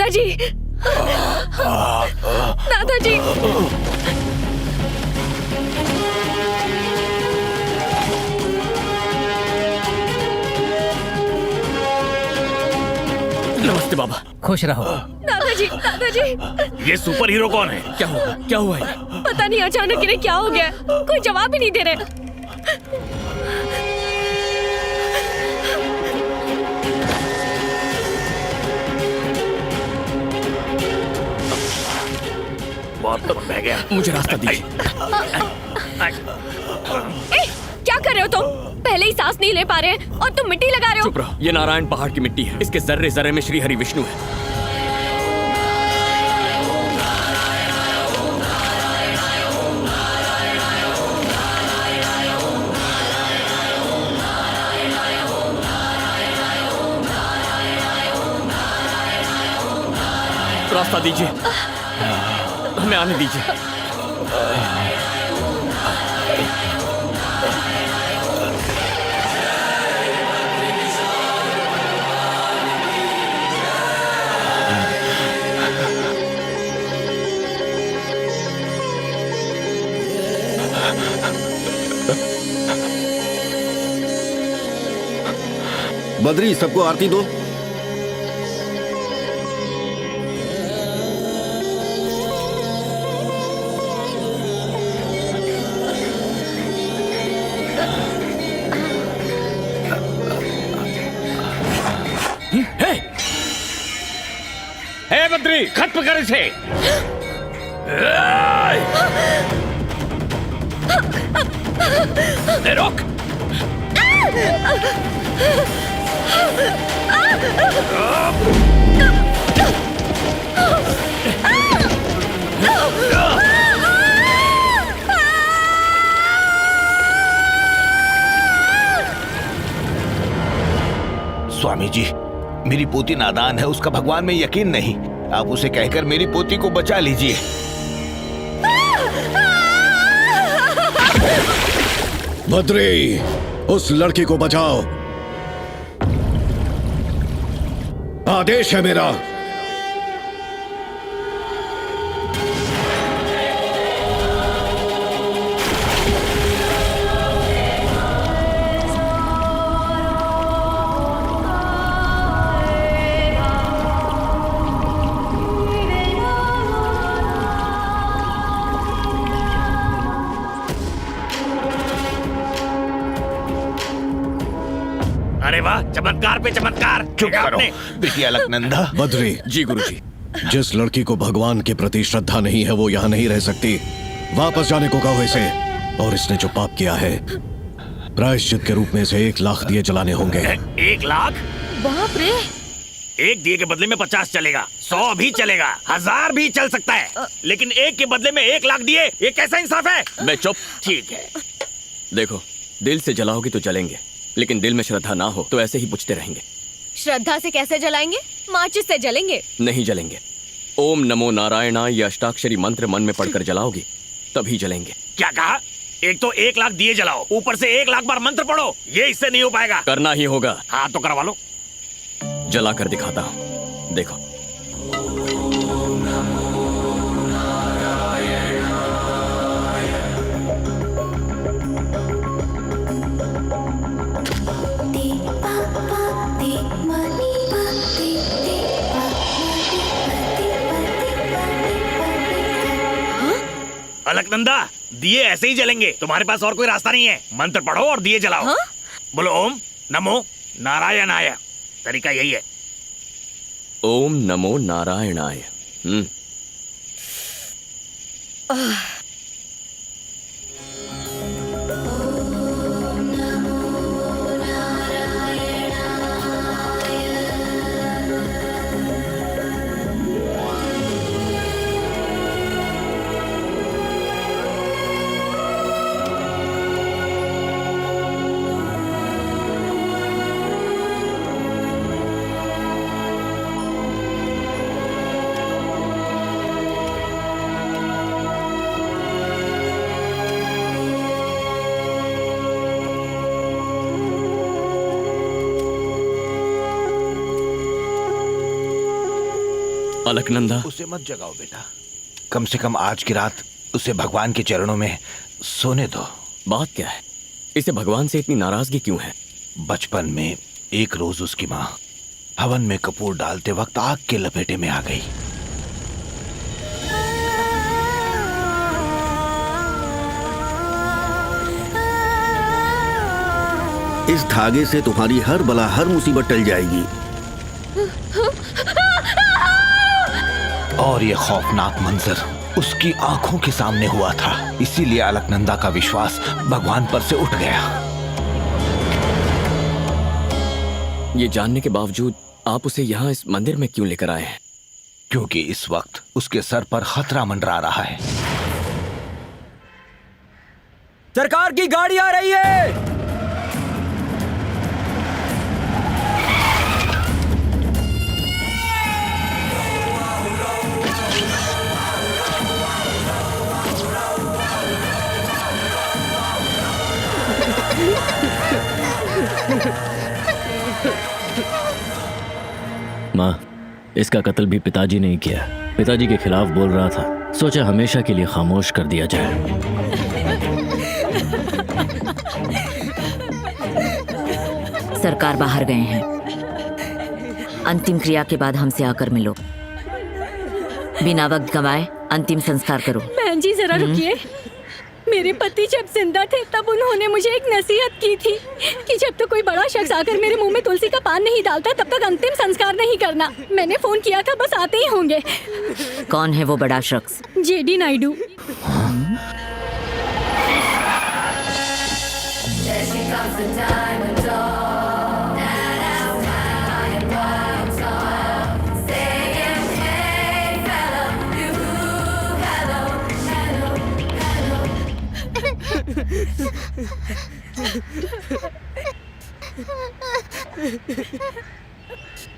दादाजी, दादाजी। नमस्ते बाबा। खुश रहो। दादाजी, दादाजी। ये सुपर हीरो कौन है? क्या हुआ? क्या हुआ है? पता नहीं अचानक इन्हें क्या हो गया, कोई जवाब ही नहीं दे रहे। बहुत तो बह गया। मुझे रास्ता दीजिए। क्या कर रहे हो तुम? पहले ही सांस नहीं ले पा रहे हैं और तुम मिट्टी लगा रहे हो। चुप रहो। ये नारायण पहाड़ की मिट्टी है। इसके जर्रे जर्रे में श्री हरि विष्णु है। रास्ता दीजिए, हमें आने दीजिए। बद्री, सबको आरती दो। हे बद्री, खत्म कर इसे। रोक। स्वामी जी, मेरी पोती नादान है, उसका भगवान में यकीन नहीं। आप उसे कहकर मेरी पोती को बचा लीजिए। बद्री, उस लड़की को बचाओ। आदेश है मेरा। अरे वाह, चमत्कार पे चमत्कार। चुप करो बिटिया अलकनंदा। बद्री। जी गुरुजी। जिस लड़की को भगवान के प्रति श्रद्धा नहीं है वो यहाँ नहीं रह सकती। वापस जाने को कहो इसे। और इसने जो पाप किया है, प्रायश्चित के रूप में इसे 1 लाख दिए जलाने होंगे। 1 लाख? बाप रे। 1 दिए के बदले में 50 चलेगा, 100 भी चलेगा, 1000 भी चल सकता है, लेकिन 1 के बदले में 1 लाख दिए, ये कैसा इंसाफ है? मैं चुप। ठीक है। देखो, दिल से जलाओगी तो जलेंगे, लेकिन दिल में श्रद्धा ना हो तो ऐसे ही बुझते रहेंगे। श्रद्धा से कैसे जलाएंगे? माचिस से जलेंगे। नहीं जलेंगे। ओम नमो नारायणाय ये अष्टाक्षरी मंत्र मन में पढ़कर जलाओगी, तभी जलेंगे। क्या कहा? एक तो 1 लाख दिए जलाओ, ऊपर से 1 लाख बार मंत्र पढ़ो, ये इससे नहीं हो पाएगा। करना ही होगा। हाँ तो करवा लो। जला कर दिखाता हूँ, देखो। अलकनंदा, दिए ऐसे ही जलेंगे, तुम्हारे पास और कोई रास्ता नहीं है। मंत्र पढ़ो और दिए जलाओ। हाँ? बोलो ओम नमो नारायणाय। तरीका यही है। ओम नमो नारायणाय। अलकनंदा, उसे मत जगाओ बेटा, कम से कम आज की रात उसे भगवान के चरणों में सोने दो। बात क्या है? इसे भगवान से इतनी नाराजगी क्यों है? बचपन में एक रोज उसकी माँ हवन में कपूर डालते वक्त आग के लपेटे में आ गई। इस धागे से तुम्हारी हर बला हर मुसीबत टल जाएगी। और ये खौफनाक मंजर उसकी आंखों के सामने हुआ था, इसीलिए अलकनंदा का विश्वास भगवान पर से उठ गया। ये जानने के बावजूद आप उसे यहाँ इस मंदिर में क्यों लेकर आए हैं? क्योंकि इस वक्त उसके सर पर खतरा मंडरा रहा है। सरकार की गाड़ी आ रही है। माँ, इसका कत्ल भी पिताजी ने ही किया। पिताजी के खिलाफ बोल रहा था, सोचा हमेशा के लिए खामोश कर दिया जाए। सरकार बाहर गए हैं। अंतिम क्रिया के बाद हमसे आकर मिलो। बिना वक्त गंवाए अंतिम संस्कार करो। बहन जी जरा रुकिए। मेरे पति जब जिंदा थे तब उन्होंने मुझे एक नसीहत की थी कि जब तो कोई बड़ा शख्स आकर मेरे मुंह में तुलसी का पान नहीं डालता तब तक अंतिम संस्कार नहीं करना। मैंने फोन किया था, बस आते ही होंगे। कौन है वो बड़ा शख्स? जेडी नायडू।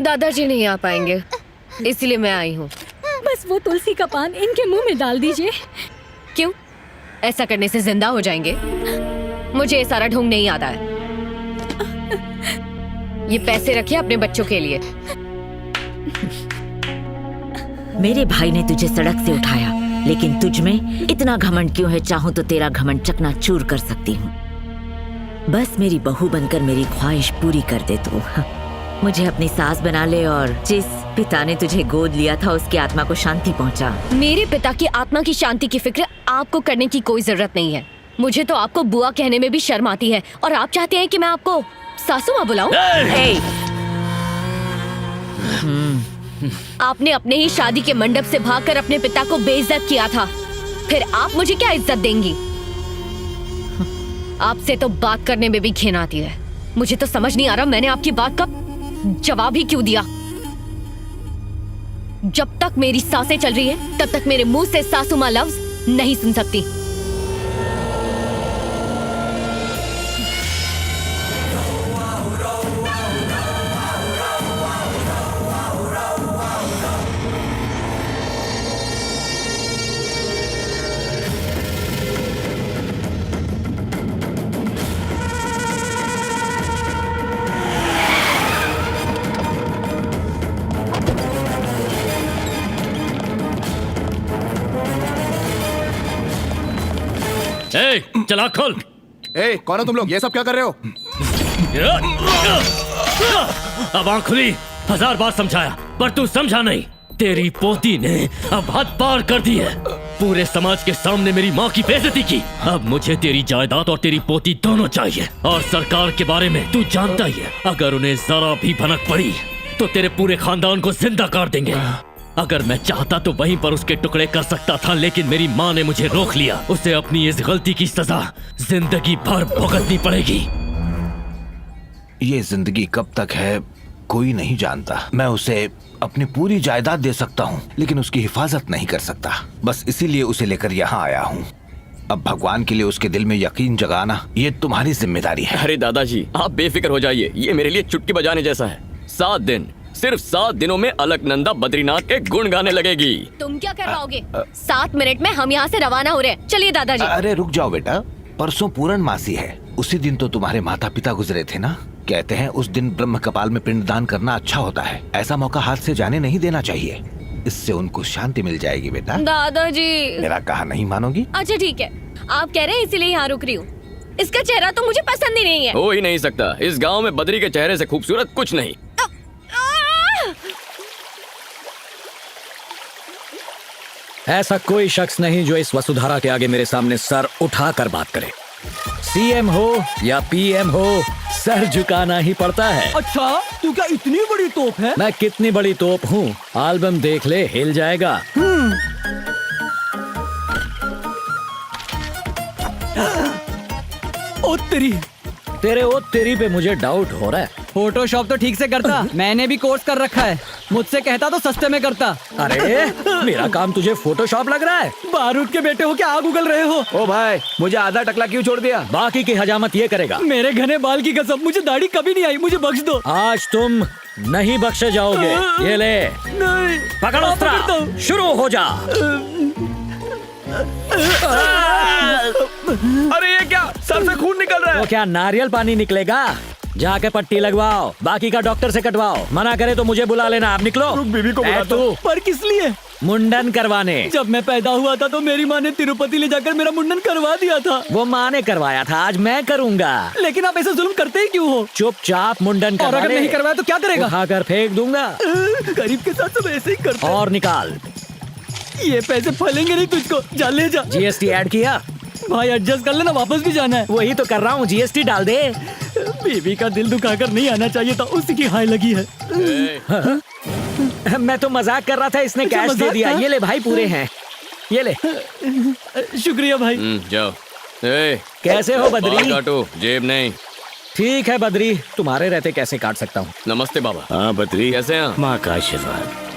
दादाजी नहीं आ पाएंगे, इसलिए मैं आई हूँ। बस वो तुलसी का पान इनके मुंह में डाल दीजिए। क्यों? ऐसा करने से जिंदा हो जाएंगे? मुझे ये सारा ढोंग नहीं आता है। ये पैसे रखिए अपने बच्चों के लिए। मेरे भाई ने तुझे सड़क से उठाया, लेकिन तुझ में इतना घमंड क्यों है? चाहूं तो तेरा घमंड चकनाचूर कर सकती हूँ। बस मेरी बहू बनकर मेरी ख्वाहिश पूरी कर दे तू। मुझे अपनी सास बना ले और जिस पिता ने तुझे गोद लिया था उसकी आत्मा को शांति पहुंचा। मेरे पिता की आत्मा की शांति की फिक्र आपको करने की कोई जरूरत नहीं है। मुझे तो आपको बुआ कहने में भी शर्म आती है, और आप चाहते हैं कि मैं आपको सासू माँ बुलाऊं? आपने अपने ही शादी के मंडप से भागकर अपने पिता को बेइज्जत किया था, फिर आप मुझे क्या इज्जत देंगी? आपसे तो बात करने में भी घिन आती है। मुझे तो समझ नहीं आ रहा मैंने आपकी बात का जवाब ही क्यों दिया। जब तक मेरी सांसें चल रही है तब तक मेरे मुंह से सासू माँ लफ्ज नहीं सुन सकती। चला खोल। कौन हो तुम लोग? ये सब क्या कर रहे हो? अब आंख खुली, 1000 बार समझाया पर तू समझा नहीं। तेरी पोती ने अब हद पार कर दी है। पूरे समाज के सामने मेरी माँ की बेइज्जती की। अब मुझे तेरी जायदाद और तेरी पोती दोनों चाहिए। और सरकार के बारे में तू जानता ही है, अगर उन्हें जरा भी भनक पड़ी तो तेरे पूरे खानदान को जिंदा कर देंगे। अगर मैं चाहता तो वहीं पर उसके टुकड़े कर सकता था, लेकिन मेरी माँ ने मुझे रोक लिया। उसे अपनी इस गलती की सजा जिंदगी भर भुगतनी पड़ेगी। ये जिंदगी कब तक है कोई नहीं जानता। मैं उसे अपनी पूरी जायदाद दे सकता हूँ, लेकिन उसकी हिफाजत नहीं कर सकता। बस इसीलिए उसे लेकर यहाँ आया हूँ। अब भगवान के लिए उसके दिल में यकीन जगाना ये तुम्हारी जिम्मेदारी है। अरे दादाजी, आप बेफिक्र हो जाइए। ये मेरे लिए चुटकी बजाने जैसा है। 7 दिन, सिर्फ 7 दिनों में अलकनंदा बद्रीनाथ के गुण गाने लगेगी। तुम क्या कर पाओगे? 7 मिनट में हम यहाँ से रवाना हो रहे हैं। चलिए दादाजी। अरे रुक जाओ बेटा, परसों पूर्णमासी है। उसी दिन तो तुम्हारे माता पिता गुजरे थे ना। कहते हैं उस दिन ब्रह्म कपाल में पिंडदान करना अच्छा होता है। ऐसा मौका हाथ से जाने नहीं देना चाहिए। इससे उनको शांति मिल जाएगी बेटा। दादाजी। मेरा कहा नहीं मानोगी? अच्छा ठीक है, आप कह रहे हैं इसीलिए यहाँ रुक रही हूँ। इसका चेहरा तो मुझे पसंद ही नहीं है। हो ही नहीं सकता, इस गांव में बद्री के चेहरे से खूबसूरत कुछ नहीं। ऐसा कोई शख्स नहीं जो इस वसुधारा के आगे मेरे सामने सर उठाकर बात करे। सीएम हो या पीएम हो, सर झुकाना ही पड़ता है। अच्छा, तू क्या इतनी बड़ी तोप है? मैं कितनी बड़ी तोप हूँ, एल्बम देख ले, हिल जाएगा। ओ तेरी, तेरे ओ तेरी पे मुझे डाउट हो रहा है। फोटोशॉप तो ठीक से करता, मैंने भी कोर्स कर रखा है। मुझसे कहता तो सस्ते में करता। अरे मेरा काम तुझे फोटोशॉप लग रहा है? बारूद के बेटे हो क्या आग उगल रहे हो? ओ भाई, मुझे आधा टकला क्यों छोड़ दिया? बाकी की हजामत ये करेगा। मेरे घने बाल की कसम, मुझे दाढ़ी कभी नहीं आई, मुझे बख्श दो। आज तुम नहीं बख्शे जाओगे। ये ले, नहीं पकड़ अस्त्र, शुरू हो जा। अरे ये क्या, सर से खून निकल रहा है। तो क्या नारियल पानी निकलेगा? जाके पट्टी लगवाओ, बाकी का डॉक्टर से कटवाओ। मना करे तो मुझे बुला लेना। आप निकलो। बीवी को बुला तू पर किस लिए? मुंडन करवाने। जब मैं पैदा हुआ था तो मेरी माँ ने तिरुपति ले जाकर मेरा मुंडन करवा दिया था। वो माँ ने करवाया था, आज मैं करूँगा। लेकिन आप ऐसा जुल्म करते ही क्यों हो? चुपचाप मुंडन और करवा अगर ले। नहीं करवाया तो क्या करेगा? उठाकर फेंक दूंगा। गरीब के साथ सब ऐसे ही करते हैं। और निकाल। ये पैसे फलेंगे नहीं तुझको, जा ले जा। जीएसटी ऐड किया? भाई एडजस्ट कर लेना, वापस भी जाना है। वही तो कर रहा हूँ, जीएसटी डाल दे। बीवी का दिल दुखाकर नहीं आना चाहिए था, उसी की हाय लगी है। मैं तो मजाक कर रहा था, इसने अच्छा, कैश दे मजाक दिया। था? ये ले भाई, पूरे हैं, ये ले। शुक्रिया भाई। जाओ। ए, कैसे हो बद्री? बाल काटो, जेब नहीं। ठीक है बद्री, तुम्हारे रहते कैसे काट सकता हूँ। नमस्ते बाबा। हाँ बद्री, कैसे हैं? माँ का आशीर्वाद।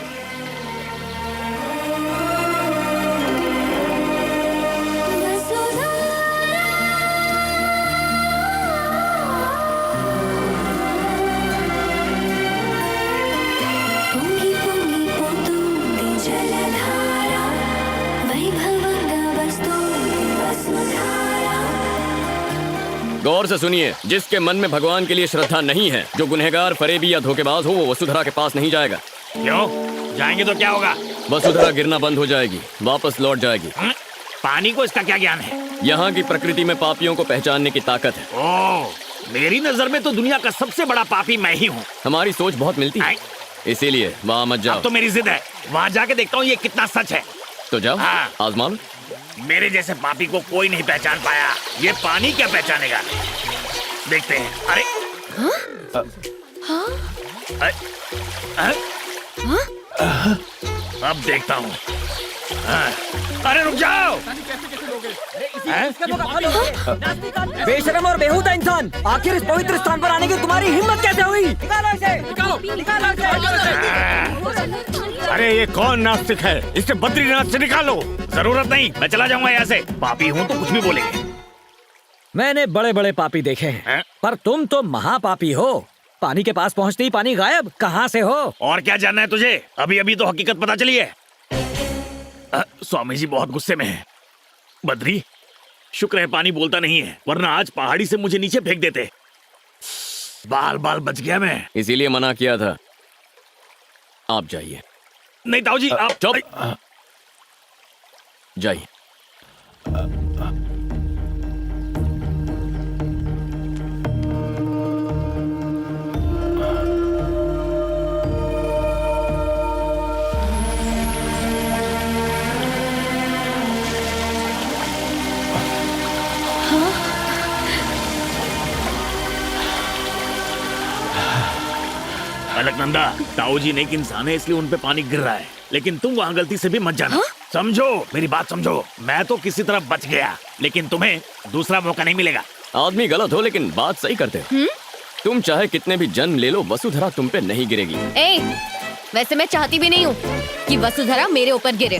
गौर से सुनिए, जिसके मन में भगवान के लिए श्रद्धा नहीं है, जो गुनहगार, फरेबी या धोखेबाज हो, वो वसुधरा के पास नहीं जाएगा। क्यों? जाएंगे तो क्या होगा? वसुधरा गिरना बंद हो जाएगी, वापस लौट जाएगी। पानी को इसका क्या ज्ञान है? यहाँ की प्रकृति में पापियों को पहचानने की ताकत है। ओह, मेरी नजर में तो दुनिया का सबसे बड़ा पापी मैं ही हूँ। हमारी सोच बहुत मिलती है, इसीलिए वहाँ मत जाओ। अब तो मेरी जिद है, वहाँ जाके देखता हूँ ये कितना सच है। तो जाओ, हाँ। आजमा लो। मेरे जैसे पापी को कोई नहीं पहचान पाया, ये पानी क्या पहचानेगा? देखते हैं। अरे अब देखता हूँ। अरे रुक जाओ। बेशरम और बेहुदा इंसान, आखिर इस पवित्र स्थान पर आने की तुम्हारी हिम्मत कैसे हुई? निकालो इसे, निकालो इसे। अरे ये कौन नास्तिक है? इसे बद्रीनाथ से निकालो। जरूरत नहीं, मैं चला जाऊंगा यहाँ से। पापी हूँ तो कुछ भी बोलेंगे। मैंने बड़े बड़े पापी देखे हैं, पर तुम तो महापापी हो। पानी के पास पहुँचते ही पानी गायब, कहाँ से हो? और क्या जानना है तुझे? अभी अभी तो हकीकत पता चली है। स्वामी जी बहुत गुस्से में हैं। बद्री, शुक्र है पानी बोलता नहीं है, वरना आज पहाड़ी से मुझे नीचे फेंक देते। बाल बाल बच गया मैं। इसीलिए मना किया था। आप जाइए। नहीं ताऊ जी, आप चुप। जाइए। अलकनंदा, ताऊ जी नेक इंसान है, इसलिए उन पे पानी गिर रहा है, लेकिन तुम वहाँ गलती से भी मत जाना। समझो, मेरी बात समझो। मैं तो किसी तरह बच गया, लेकिन तुम्हें दूसरा मौका नहीं मिलेगा। आदमी गलत हो लेकिन बात सही करते हो। तुम चाहे कितने भी जन्म ले लो, वसुधरा तुम पे नहीं गिरेगी। वैसे मैं चाहती भी नहीं हूँ कि वसुधरा मेरे ऊपर गिरे।